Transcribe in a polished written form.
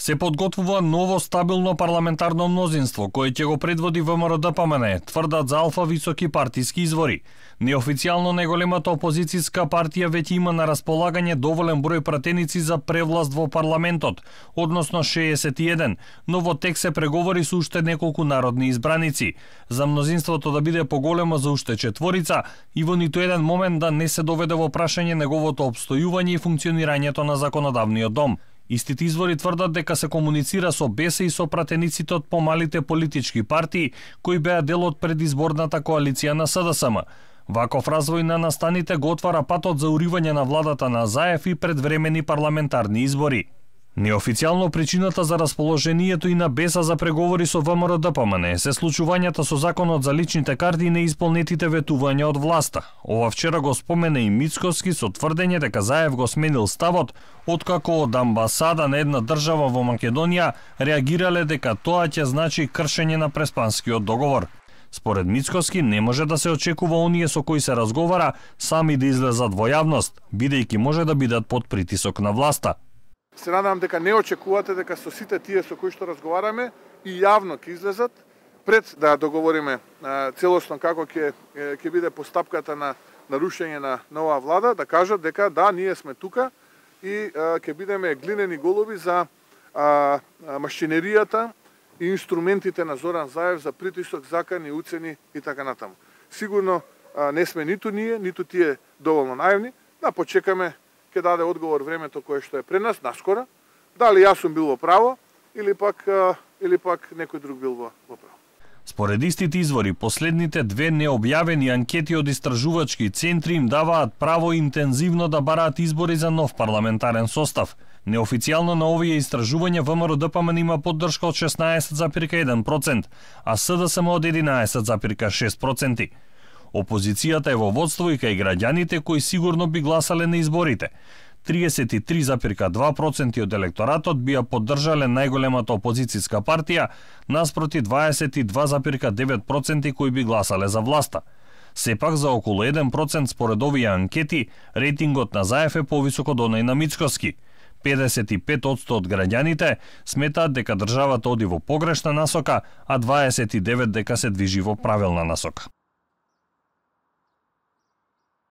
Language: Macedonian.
Се подготвува ново стабилно парламентарно мнозинство кое ќе го предводи ВМРО-ДПМН, тврдат за алфа високи партиски извори. Неофицијално најголемата опозицијска партија веќе има на располагање доволен број пратеници за превласт во парламентот, односно 61, но во тек се преговори со уште неколку народни избраници. За мнозинството да биде поголемо за уште четворица и во ниту еден момент да не се доведе во прашање неговото опстојување и функционирањето на законодавниот дом. Истите извори тврдат дека се комуницира со БЕС и со пратениците од помалите политички партии кои беа дел од предизборната коалиција на СДСМ. Ваков развој на настаните го отвара патот за уривање на владата на Заев и предвремени парламентарни избори. Неофицијално причината за расположението и на БЕС за преговори со ВМРО-ДПМН се случувањата со законот за личните карти и неисполнетите ветувања од власта. Ова вчера го спомена и Мицкоски со тврдење дека Заев го сменил ставот откако од амбасада на една држава во Македонија реагирале дека тоа ќе значи кршење на Преспанскиот договор. Според Мицкоски не може да се очекува оние со кои се разговара сами да излезат во јавност, бидејќи може да бидат под притисок на власта. Се надевам дека не очекувате дека со сите тие со кои што разговараме и јавно ќе излезат пред да договориме целосно како ќе биде постапката на рушење на нова влада, да кажат дека да, ние сме тука и ќе бидеме глинени голуби за машинеријата и инструментите на Зоран Заев за притисок, закани, уцени и така натаму. Сигурно не сме ниту ние, ниту тие доволно наивни, да почекаме ќе даде одговор времето кое што е пред нас наскоро, дали јас сум бил во право или пак некој друг бил во право. Според истите извори, последните две необјавени анкети од истражувачки центри им даваат право интензивно да бараат избори за нов парламентарен состав. Неофицијално на овие истражувања ВМРО-ДПМН има поддршка од 16,1%, а СДСМ од 11,6%. Опозицијата е во водство и кај граѓаните кои сигурно би гласале на изборите. 33,2% од електоратот би ја поддржале најголемата опозицијска партија, наспроти 22,9% кои би гласале за власта. Сепак за околу 1% според овие анкети, рейтингот на Заев е повисок од оној на Мицкоски. 55% од граѓаните сметаат дека државата оди во погрешна насока, а 29% дека се движи во правилна насока.